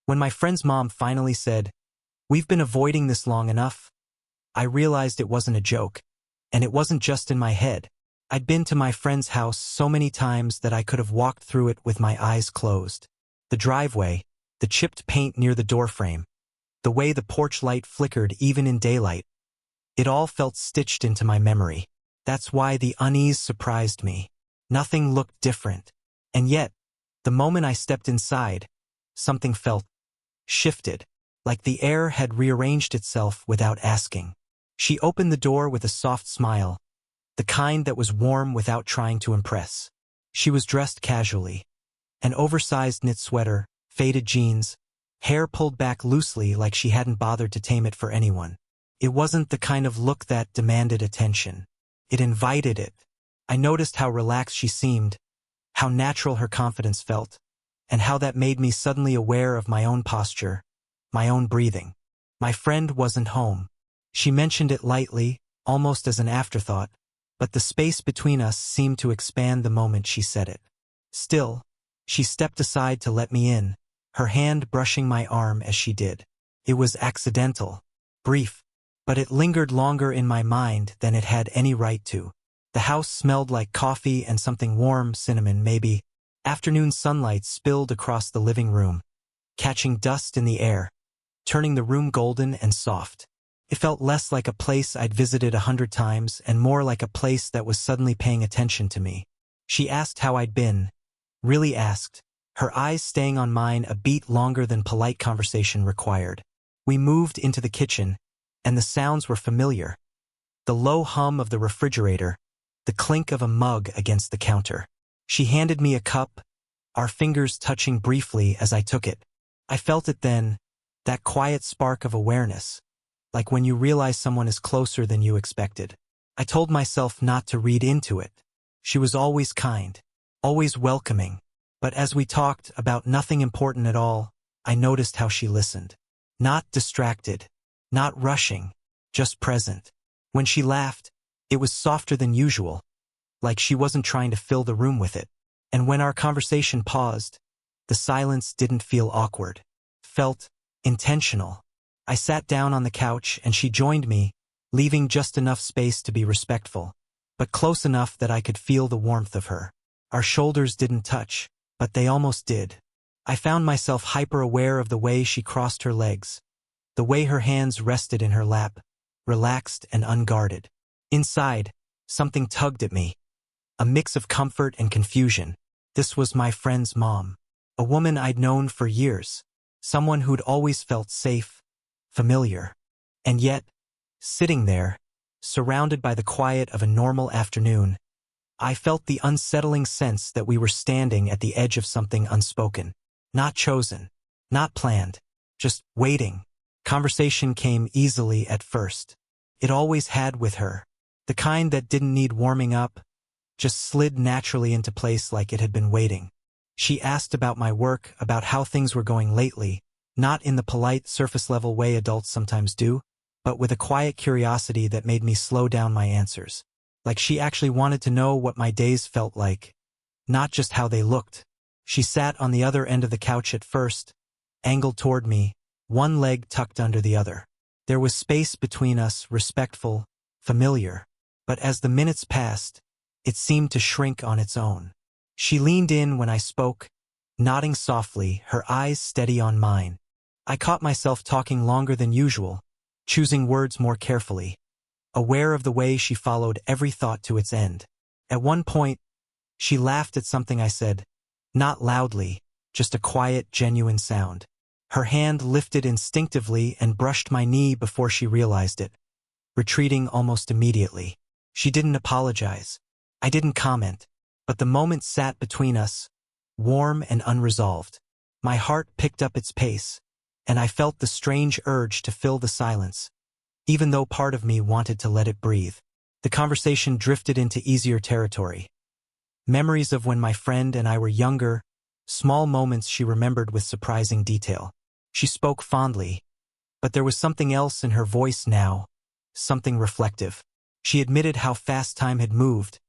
When my friend's mom finally said, "We've been avoiding this long enough," I realized it wasn't a joke. And it wasn't just in my head. I'd been to my friend's house so many times that I could have walked through it with my eyes closed. The driveway, the chipped paint near the doorframe, the way the porch light flickered even in daylight. It all felt stitched into my memory. That's why the unease surprised me. Nothing looked different. And yet, the moment I stepped inside, something felt shifted, like the air had rearranged itself without asking. She opened the door with a soft smile, the kind that was warm without trying to impress. She was dressed casually. An oversized knit sweater, faded jeans, hair pulled back loosely like she hadn't bothered to tame it for anyone. It wasn't the kind of look that demanded attention. It invited it. I noticed how relaxed she seemed, how natural her confidence felt, and how that made me suddenly aware of my own posture, my own breathing. My friend wasn't home. She mentioned it lightly, almost as an afterthought, but the space between us seemed to expand the moment she said it. Still, she stepped aside to let me in, her hand brushing my arm as she did. It was accidental, brief, but it lingered longer in my mind than it had any right to. The house smelled like coffee and something warm, cinnamon maybe. Afternoon sunlight spilled across the living room, catching dust in the air, turning the room golden and soft. It felt less like a place I'd visited 100 times and more like a place that was suddenly paying attention to me. She asked how I'd been, really asked, her eyes staying on mine a beat longer than polite conversation required. We moved into the kitchen, and the sounds were familiar. The low hum of the refrigerator, the clink of a mug against the counter. She handed me a cup, our fingers touching briefly as I took it. I felt it then, that quiet spark of awareness, like when you realize someone is closer than you expected. I told myself not to read into it. She was always kind, always welcoming, but as we talked about nothing important at all, I noticed how she listened. Not distracted, not rushing, just present. When she laughed, it was softer than usual, like she wasn't trying to fill the room with it. And when our conversation paused, the silence didn't feel awkward. Felt intentional. I sat down on the couch and she joined me, leaving just enough space to be respectful, but close enough that I could feel the warmth of her. Our shoulders didn't touch, but they almost did. I found myself hyper-aware of the way she crossed her legs, the way her hands rested in her lap, relaxed and unguarded. Inside, something tugged at me, a mix of comfort and confusion. This was my friend's mom, a woman I'd known for years, someone who'd always felt safe, familiar. And yet, sitting there, surrounded by the quiet of a normal afternoon, I felt the unsettling sense that we were standing at the edge of something unspoken. Not chosen, not planned, just waiting. Conversation came easily at first. It always had with her. The kind that didn't need warming up, just slid naturally into place like it had been waiting. She asked about my work, about how things were going lately, not in the polite, surface-level way adults sometimes do, but with a quiet curiosity that made me slow down my answers. Like she actually wanted to know what my days felt like, not just how they looked. She sat on the other end of the couch at first, angled toward me, one leg tucked under the other. There was space between us, respectful, familiar, but as the minutes passed, it seemed to shrink on its own. She leaned in when I spoke, nodding softly, her eyes steady on mine. I caught myself talking longer than usual, choosing words more carefully, aware of the way she followed every thought to its end. At one point, she laughed at something I said, not loudly, just a quiet, genuine sound. Her hand lifted instinctively and brushed my knee before she realized it, retreating almost immediately. She didn't apologize. I didn't comment, but the moment sat between us, warm and unresolved. My heart picked up its pace, and I felt the strange urge to fill the silence, even though part of me wanted to let it breathe. The conversation drifted into easier territory. Memories of when my friend and I were younger, small moments she remembered with surprising detail. She spoke fondly, but there was something else in her voice now, something reflective. She admitted how fast time had moved,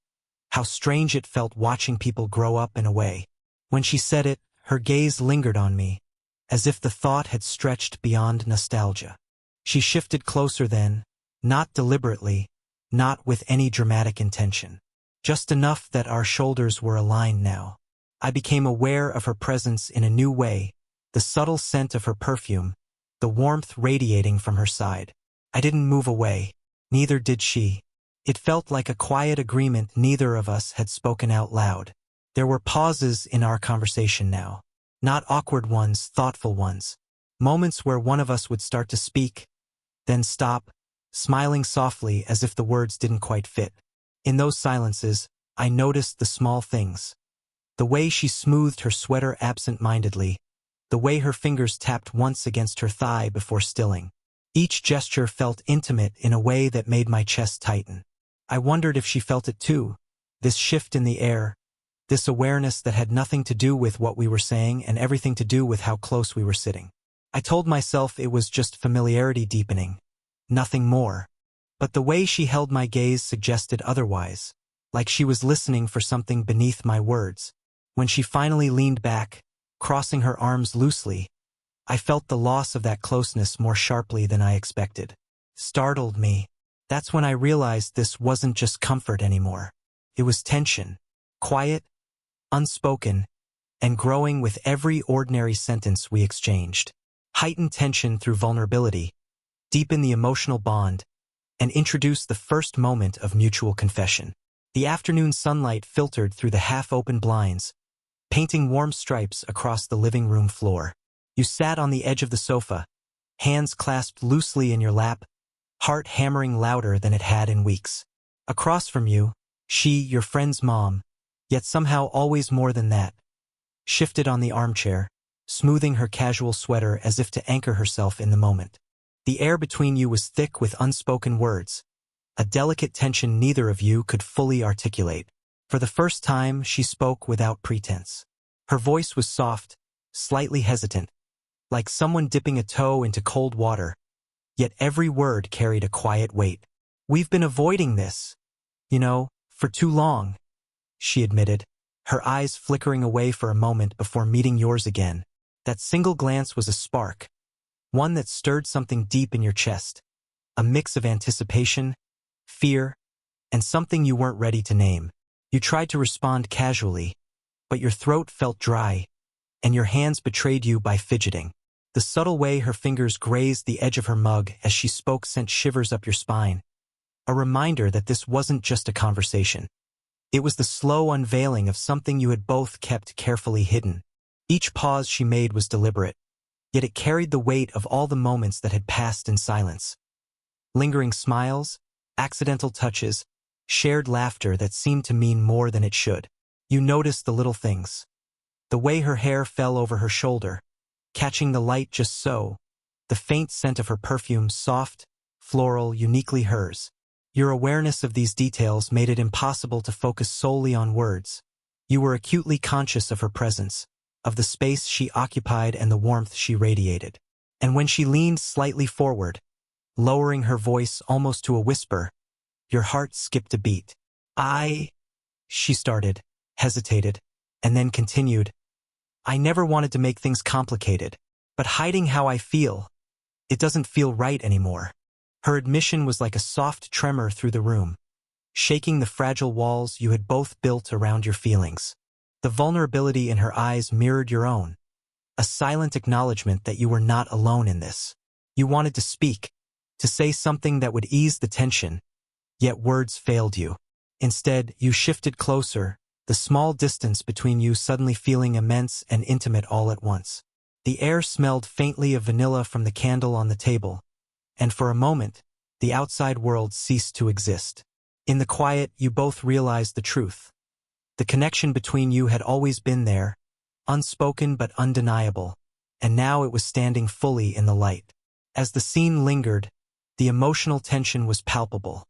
how strange it felt watching people grow up in a way. When she said it, her gaze lingered on me, as if the thought had stretched beyond nostalgia. She shifted closer then, not deliberately, not with any dramatic intention. Just enough that our shoulders were aligned now. I became aware of her presence in a new way, the subtle scent of her perfume, the warmth radiating from her side. I didn't move away, neither did she. It felt like a quiet agreement neither of us had spoken out loud. There were pauses in our conversation now. Not awkward ones, thoughtful ones. Moments where one of us would start to speak, then stop, smiling softly as if the words didn't quite fit. In those silences, I noticed the small things. The way she smoothed her sweater absent-mindedly, the way her fingers tapped once against her thigh before stilling. Each gesture felt intimate in a way that made my chest tighten. I wondered if she felt it too, this shift in the air, this awareness that had nothing to do with what we were saying and everything to do with how close we were sitting. I told myself it was just familiarity deepening, nothing more. But the way she held my gaze suggested otherwise, like she was listening for something beneath my words. When she finally leaned back, crossing her arms loosely, I felt the loss of that closeness more sharply than I expected. Startled me. That's when I realized this wasn't just comfort anymore. It was tension, quiet, unspoken, and growing with every ordinary sentence we exchanged. Heightened tension through vulnerability, deepen the emotional bond, and introduce the first moment of mutual confession. The afternoon sunlight filtered through the half-open blinds, painting warm stripes across the living room floor. You sat on the edge of the sofa, hands clasped loosely in your lap, heart hammering louder than it had in weeks. Across from you, she, your friend's mom, yet somehow always more than that, shifted on the armchair, smoothing her casual sweater as if to anchor herself in the moment. The air between you was thick with unspoken words, a delicate tension neither of you could fully articulate. For the first time, she spoke without pretense. Her voice was soft, slightly hesitant, like someone dipping a toe into cold water, yet every word carried a quiet weight. "We've been avoiding this, for too long," she admitted, her eyes flickering away for a moment before meeting yours again. That single glance was a spark, one that stirred something deep in your chest, a mix of anticipation, fear, and something you weren't ready to name. You tried to respond casually, but your throat felt dry, and your hands betrayed you by fidgeting. The subtle way her fingers grazed the edge of her mug as she spoke sent shivers up your spine, a reminder that this wasn't just a conversation. It was the slow unveiling of something you had both kept carefully hidden. Each pause she made was deliberate, yet it carried the weight of all the moments that had passed in silence. Lingering smiles, accidental touches, shared laughter that seemed to mean more than it should. You noticed the little things. The way her hair fell over her shoulder, catching the light just so, the faint scent of her perfume, soft, floral, uniquely hers. Your awareness of these details made it impossible to focus solely on words. You were acutely conscious of her presence, of the space she occupied and the warmth she radiated. And when she leaned slightly forward, lowering her voice almost to a whisper, your heart skipped a beat. She started, hesitated, and then continued. "I never wanted to make things complicated, but hiding how I feel, it doesn't feel right anymore." Her admission was like a soft tremor through the room, shaking the fragile walls you had both built around your feelings. The vulnerability in her eyes mirrored your own, a silent acknowledgement that you were not alone in this. You wanted to speak, to say something that would ease the tension, yet words failed you. Instead, you shifted closer, the small distance between you suddenly feeling immense and intimate all at once. The air smelled faintly of vanilla from the candle on the table, and for a moment, the outside world ceased to exist. In the quiet, you both realized the truth. The connection between you had always been there, unspoken but undeniable, and now it was standing fully in the light. As the scene lingered, the emotional tension was palpable.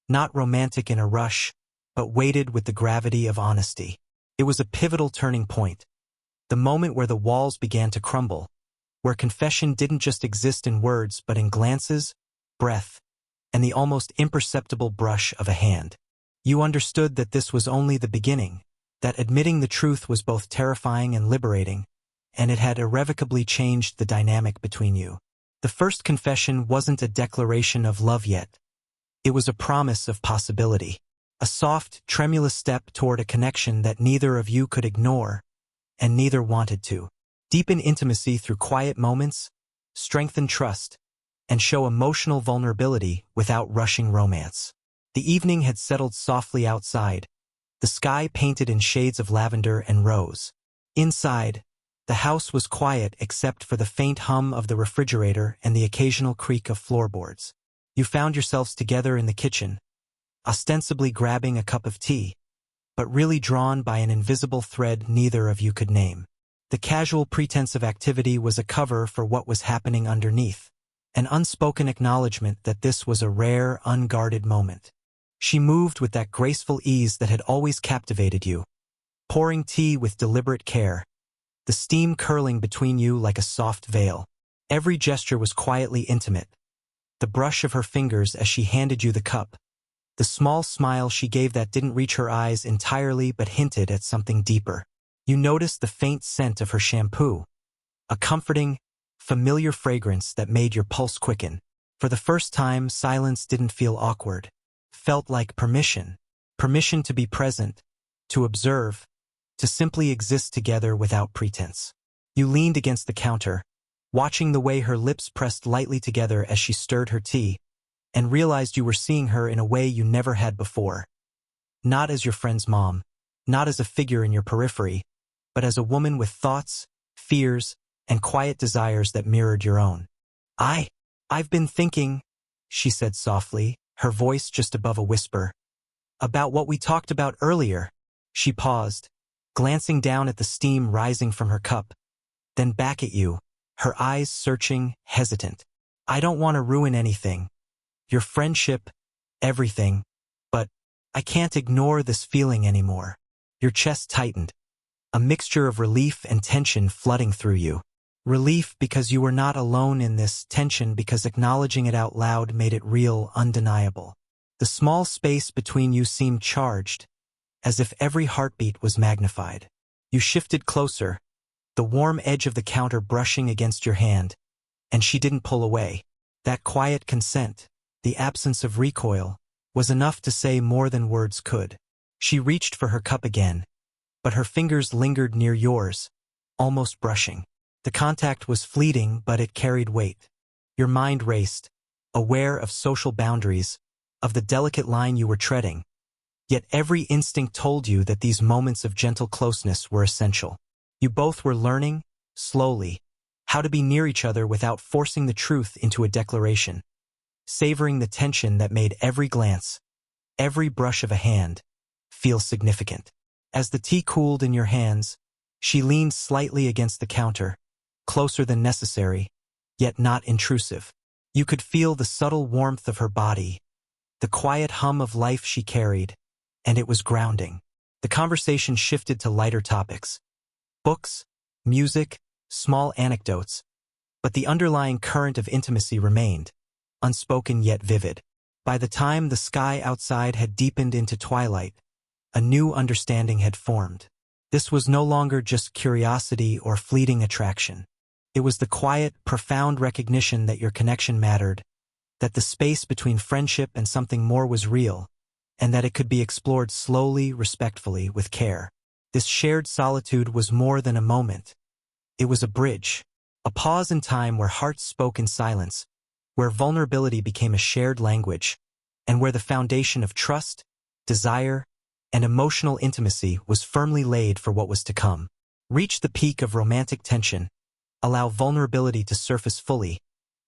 Not romantic in a rush, but weighted with the gravity of honesty. It was a pivotal turning point, the moment where the walls began to crumble, where confession didn't just exist in words but in glances, breath, and the almost imperceptible brush of a hand. You understood that this was only the beginning, that admitting the truth was both terrifying and liberating, and it had irrevocably changed the dynamic between you. The first confession wasn't a declaration of love yet. It was a promise of possibility. A soft, tremulous step toward a connection that neither of you could ignore, and neither wanted to. Deepen intimacy through quiet moments, strengthen trust, and show emotional vulnerability without rushing romance. The evening had settled softly outside, the sky painted in shades of lavender and rose. Inside, the house was quiet except for the faint hum of the refrigerator and the occasional creak of floorboards. You found yourselves together in the kitchen, ostensibly grabbing a cup of tea, but really drawn by an invisible thread neither of you could name. The casual pretense of activity was a cover for what was happening underneath, an unspoken acknowledgement that this was a rare, unguarded moment. She moved with that graceful ease that had always captivated you, pouring tea with deliberate care, the steam curling between you like a soft veil. Every gesture was quietly intimate. The brush of her fingers as she handed you the cup, the small smile she gave that didn't reach her eyes entirely but hinted at something deeper. You noticed the faint scent of her shampoo, a comforting, familiar fragrance that made your pulse quicken. For the first time, silence didn't feel awkward. Felt like permission. Permission to be present, to observe, to simply exist together without pretense. You leaned against the counter, watching the way her lips pressed lightly together as she stirred her tea, and realized you were seeing her in a way you never had before. Not as your friend's mom, not as a figure in your periphery, but as a woman with thoughts, fears, and quiet desires that mirrored your own. I've been thinking, she said softly, her voice just above a whisper, about what we talked about earlier. She paused, glancing down at the steam rising from her cup, then back at you, her eyes searching, hesitant. I don't want to ruin anything. Your friendship, everything, but I can't ignore this feeling anymore. Your chest tightened, a mixture of relief and tension flooding through you. Relief because you were not alone in this, tension because acknowledging it out loud made it real, undeniable. The small space between you seemed charged, as if every heartbeat was magnified. You shifted closer, the warm edge of the counter brushing against your hand, and she didn't pull away. That quiet consent, the absence of recoil, was enough to say more than words could. She reached for her cup again, but her fingers lingered near yours, almost brushing. The contact was fleeting, but it carried weight. Your mind raced, aware of social boundaries, of the delicate line you were treading. Yet every instinct told you that these moments of gentle closeness were essential. You both were learning, slowly, how to be near each other without forcing the truth into a declaration, savoring the tension that made every glance, every brush of a hand, feel significant. As the tea cooled in your hands, she leaned slightly against the counter, closer than necessary, yet not intrusive. You could feel the subtle warmth of her body, the quiet hum of life she carried, and it was grounding. The conversation shifted to lighter topics. Books, music, small anecdotes, but the underlying current of intimacy remained, unspoken yet vivid. By the time the sky outside had deepened into twilight, a new understanding had formed. This was no longer just curiosity or fleeting attraction. It was the quiet, profound recognition that your connection mattered, that the space between friendship and something more was real, and that it could be explored slowly, respectfully, with care. This shared solitude was more than a moment. It was a bridge, a pause in time where hearts spoke in silence, where vulnerability became a shared language, and where the foundation of trust, desire, and emotional intimacy was firmly laid for what was to come. Reach the peak of romantic tension, allow vulnerability to surface fully,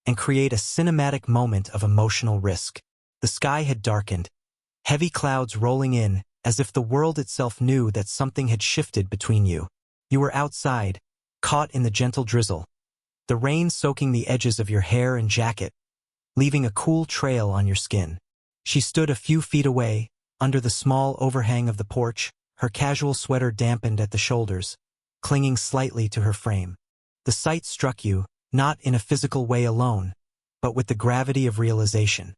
and create a cinematic moment of emotional risk. The sky had darkened, heavy clouds rolling in, as if the world itself knew that something had shifted between you. You were outside, caught in the gentle drizzle, the rain soaking the edges of your hair and jacket, leaving a cool trail on your skin. She stood a few feet away, under the small overhang of the porch, her casual sweater dampened at the shoulders, clinging slightly to her frame. The sight struck you, not in a physical way alone, but with the gravity of realization.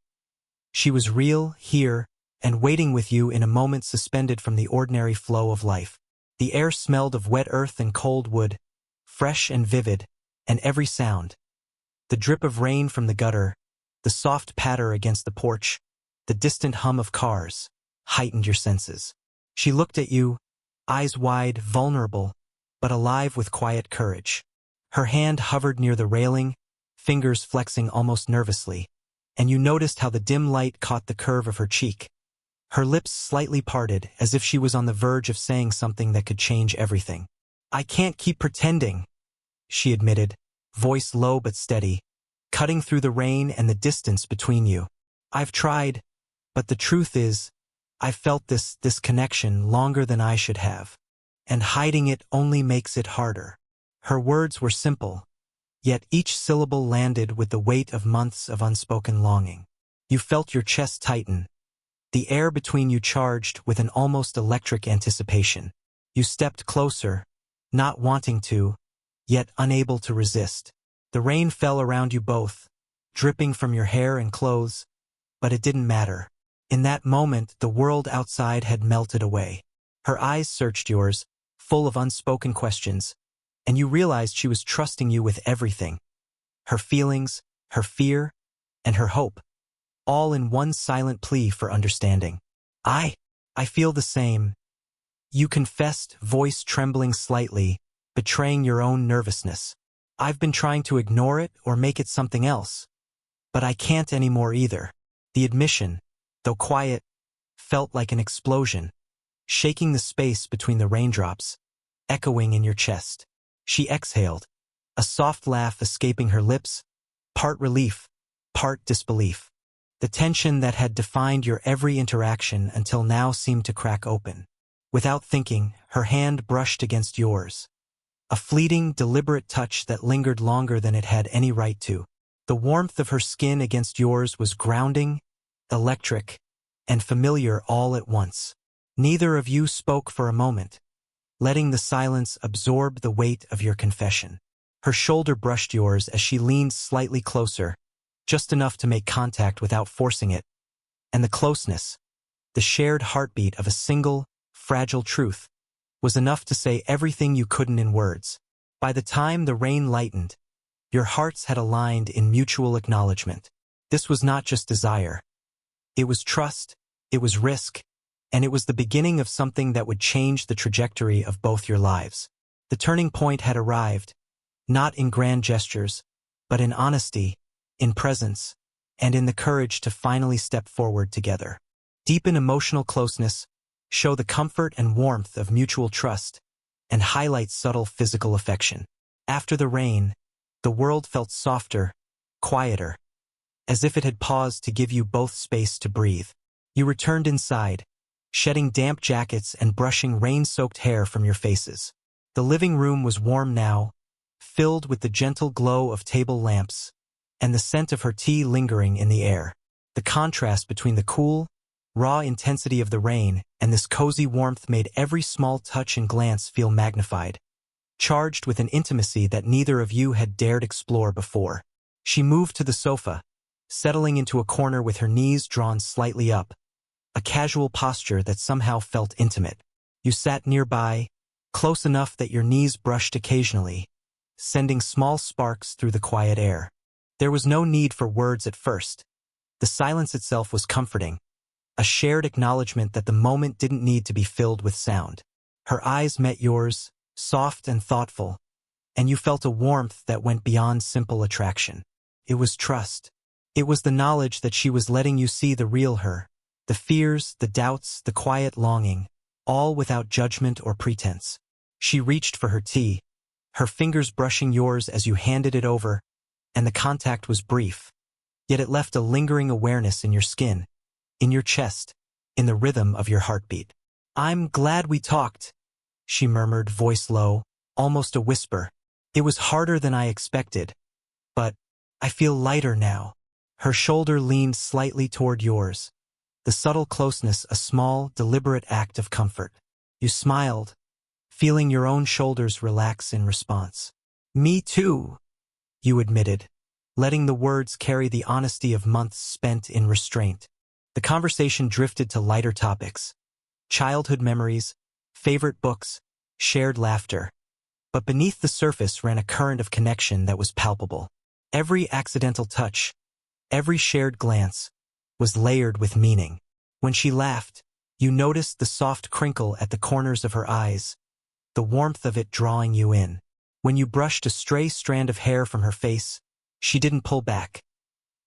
She was real, here, and waiting with you in a moment suspended from the ordinary flow of life. The air smelled of wet earth and cold wood, fresh and vivid, and every sound, the drip of rain from the gutter, the soft patter against the porch, the distant hum of cars, heightened your senses. She looked at you, eyes wide, vulnerable, but alive with quiet courage. Her hand hovered near the railing, fingers flexing almost nervously, and you noticed how the dim light caught the curve of her cheek. Her lips slightly parted, as if she was on the verge of saying something that could change everything. "I can't keep pretending," she admitted, voice low but steady, cutting through the rain and the distance between you. "I've tried, but the truth is, I've felt this connection longer than I should have, and hiding it only makes it harder." Her words were simple, yet each syllable landed with the weight of months of unspoken longing. You felt your chest tighten, the air between you charged with an almost electric anticipation. You stepped closer, not wanting to, yet unable to resist. The rain fell around you both, dripping from your hair and clothes, but it didn't matter. In that moment, the world outside had melted away. Her eyes searched yours, full of unspoken questions, and you realized she was trusting you with everything. Her feelings, her fear, and her hope, all in one silent plea for understanding. I feel the same," you confessed, voice trembling slightly, betraying your own nervousness. "I've been trying to ignore it or make it something else, but I can't anymore either." The admission, though quiet, felt like an explosion, shaking the space between the raindrops, echoing in your chest. She exhaled, a soft laugh escaping her lips, part relief, part disbelief. The tension that had defined your every interaction until now seemed to crack open. Without thinking, her hand brushed against yours. A fleeting, deliberate touch that lingered longer than it had any right to. The warmth of her skin against yours was grounding, electric, and familiar all at once. Neither of you spoke for a moment, letting the silence absorb the weight of your confession. Her shoulder brushed yours as she leaned slightly closer, just enough to make contact without forcing it, and the closeness, the shared heartbeat of a single, fragile truth, was enough to say everything you couldn't in words. By the time the rain lightened, your hearts had aligned in mutual acknowledgement. This was not just desire. It was trust, it was risk, and it was the beginning of something that would change the trajectory of both your lives. The turning point had arrived, not in grand gestures, but in honesty, in presence, and in the courage to finally step forward together. Deepen emotional closeness, show the comfort and warmth of mutual trust, and highlight subtle physical affection. After the rain, the world felt softer, quieter, as if it had paused to give you both space to breathe. You returned inside, shedding damp jackets and brushing rain-soaked hair from your faces. The living room was warm now, filled with the gentle glow of table lamps, and the scent of her tea lingering in the air. The contrast between the cool, raw intensity of the rain and this cozy warmth made every small touch and glance feel magnified, charged with an intimacy that neither of you had dared explore before. She moved to the sofa, settling into a corner with her knees drawn slightly up, a casual posture that somehow felt intimate. You sat nearby, close enough that your knees brushed occasionally, sending small sparks through the quiet air. There was no need for words at first. The silence itself was comforting, a shared acknowledgement that the moment didn't need to be filled with sound. Her eyes met yours, soft and thoughtful, and you felt a warmth that went beyond simple attraction. It was trust. It was the knowledge that she was letting you see the real her, the fears, the doubts, the quiet longing, all without judgment or pretense. She reached for her tea, her fingers brushing yours as you handed it over, and the contact was brief, yet it left a lingering awareness in your skin, in your chest, in the rhythm of your heartbeat. "I'm glad we talked," she murmured, voice low, almost a whisper. "It was harder than I expected, but I feel lighter now." Her shoulder leaned slightly toward yours, the subtle closeness a small, deliberate act of comfort. You smiled, feeling your own shoulders relax in response. "Me too," you admitted, letting the words carry the honesty of months spent in restraint. The conversation drifted to lighter topics: childhood memories, favorite books, shared laughter. But beneath the surface ran a current of connection that was palpable. Every accidental touch, every shared glance, was layered with meaning. When she laughed, you noticed the soft crinkle at the corners of her eyes, the warmth of it drawing you in. When you brushed a stray strand of hair from her face, she didn't pull back.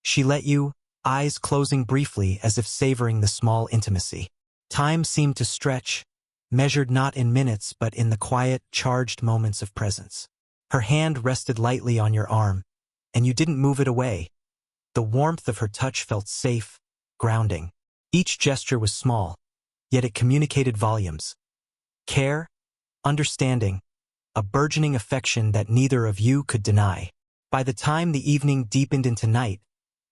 She let you, eyes closing briefly as if savoring the small intimacy. Time seemed to stretch, measured not in minutes but in the quiet, charged moments of presence. Her hand rested lightly on your arm, and you didn't move it away. The warmth of her touch felt safe, grounding. Each gesture was small, yet it communicated volumes. Care, understanding, a burgeoning affection that neither of you could deny. By the time the evening deepened into night,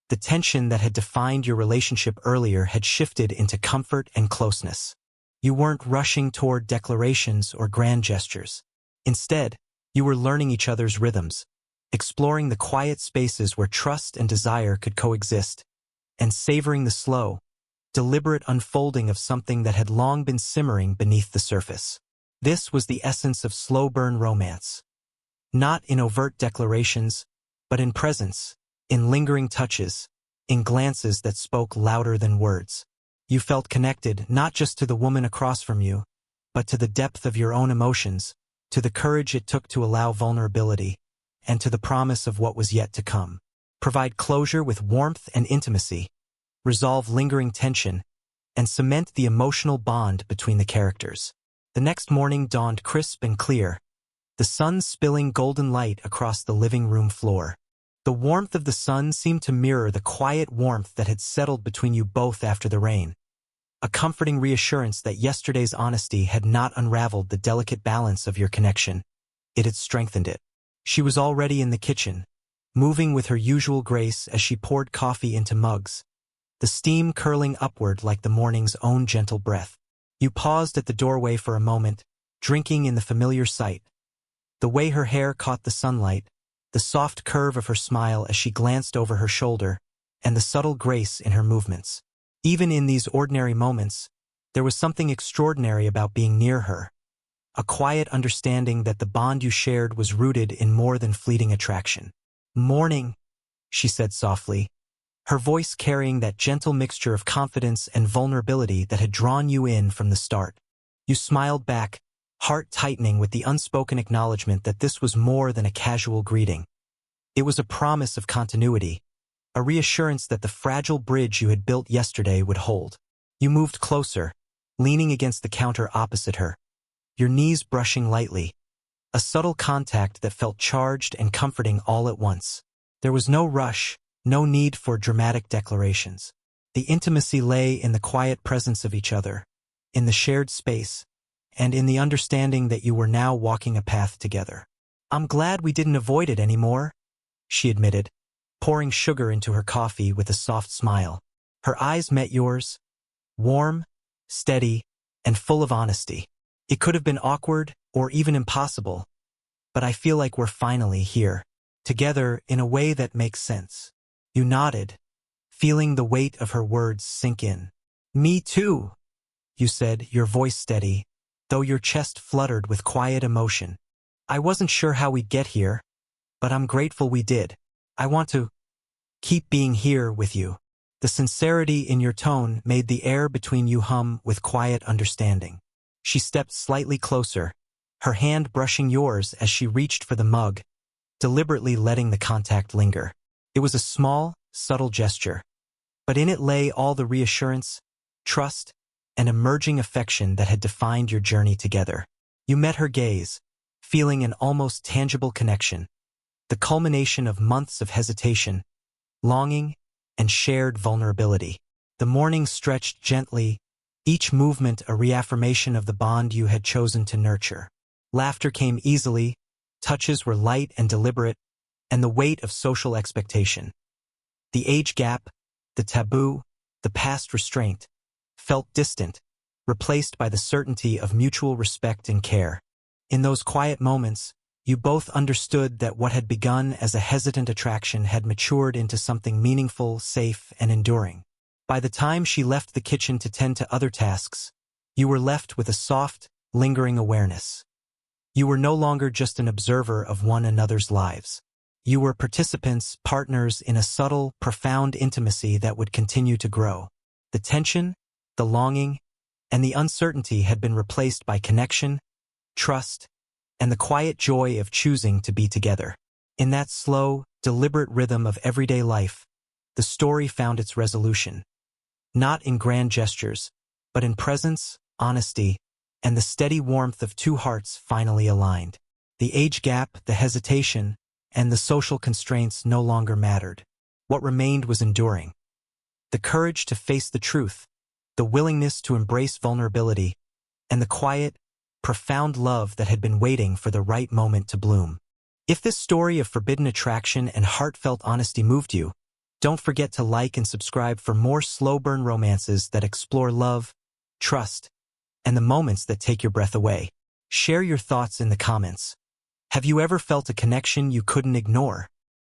the tension that had defined your relationship earlier had shifted into comfort and closeness. You weren't rushing toward declarations or grand gestures. Instead, you were learning each other's rhythms, exploring the quiet spaces where trust and desire could coexist, and savoring the slow, deliberate unfolding of something that had long been simmering beneath the surface. This was the essence of slow-burn romance. Not in overt declarations, but in presence, in lingering touches, in glances that spoke louder than words. You felt connected not just to the woman across from you, but to the depth of your own emotions, to the courage it took to allow vulnerability, and to the promise of what was yet to come. Provide closure with warmth and intimacy, resolve lingering tension, and cement the emotional bond between the characters. The next morning dawned crisp and clear, the sun spilling golden light across the living room floor. The warmth of the sun seemed to mirror the quiet warmth that had settled between you both after the rain, a comforting reassurance that yesterday's honesty had not unraveled the delicate balance of your connection. It had strengthened it. She was already in the kitchen, moving with her usual grace as she poured coffee into mugs, the steam curling upward like the morning's own gentle breath. You paused at the doorway for a moment, drinking in the familiar sight. The way her hair caught the sunlight, the soft curve of her smile as she glanced over her shoulder, and the subtle grace in her movements. Even in these ordinary moments, there was something extraordinary about being near her, a quiet understanding that the bond you shared was rooted in more than fleeting attraction. "Morning," she said softly, her voice carrying that gentle mixture of confidence and vulnerability that had drawn you in from the start. You smiled back, heart tightening with the unspoken acknowledgement that this was more than a casual greeting. It was a promise of continuity, a reassurance that the fragile bridge you had built yesterday would hold. You moved closer, leaning against the counter opposite her, your knees brushing lightly, a subtle contact that felt charged and comforting all at once. There was no rush, no need for dramatic declarations. The intimacy lay in the quiet presence of each other, in the shared space, and in the understanding that you were now walking a path together. "I'm glad we didn't avoid it anymore," she admitted, pouring sugar into her coffee with a soft smile. Her eyes met yours, warm, steady, and full of honesty. "It could have been awkward or even impossible, but I feel like we're finally here, together in a way that makes sense." You nodded, feeling the weight of her words sink in. "Me too," you said, your voice steady, though your chest fluttered with quiet emotion. "I wasn't sure how we'd get here, but I'm grateful we did. I want to keep being here with you." The sincerity in your tone made the air between you hum with quiet understanding. She stepped slightly closer, her hand brushing yours as she reached for the mug, deliberately letting the contact linger. It was a small, subtle gesture, but in it lay all the reassurance, trust, and emerging affection that had defined your journey together. You met her gaze, feeling an almost tangible connection, the culmination of months of hesitation, longing, and shared vulnerability. The morning stretched gently, each movement a reaffirmation of the bond you had chosen to nurture. Laughter came easily, touches were light and deliberate, and the weight of social expectation, the age gap, the taboo, the past restraint, felt distant, replaced by the certainty of mutual respect and care. In those quiet moments, you both understood that what had begun as a hesitant attraction had matured into something meaningful, safe, and enduring. By the time she left the kitchen to tend to other tasks, you were left with a soft, lingering awareness. You were no longer just an observer of one another's lives. You were participants, partners in a subtle, profound intimacy that would continue to grow. The tension, the longing, and the uncertainty had been replaced by connection, trust, and the quiet joy of choosing to be together. In that slow, deliberate rhythm of everyday life, the story found its resolution. Not in grand gestures, but in presence, honesty, and the steady warmth of two hearts finally aligned. The age gap, the hesitation, and the social constraints no longer mattered. What remained was enduring. The courage to face the truth, the willingness to embrace vulnerability, and the quiet, profound love that had been waiting for the right moment to bloom. If this story of forbidden attraction and heartfelt honesty moved you, don't forget to like and subscribe for more slow-burn romances that explore love, trust, and the moments that take your breath away. Share your thoughts in the comments. Have you ever felt a connection you couldn't ignore?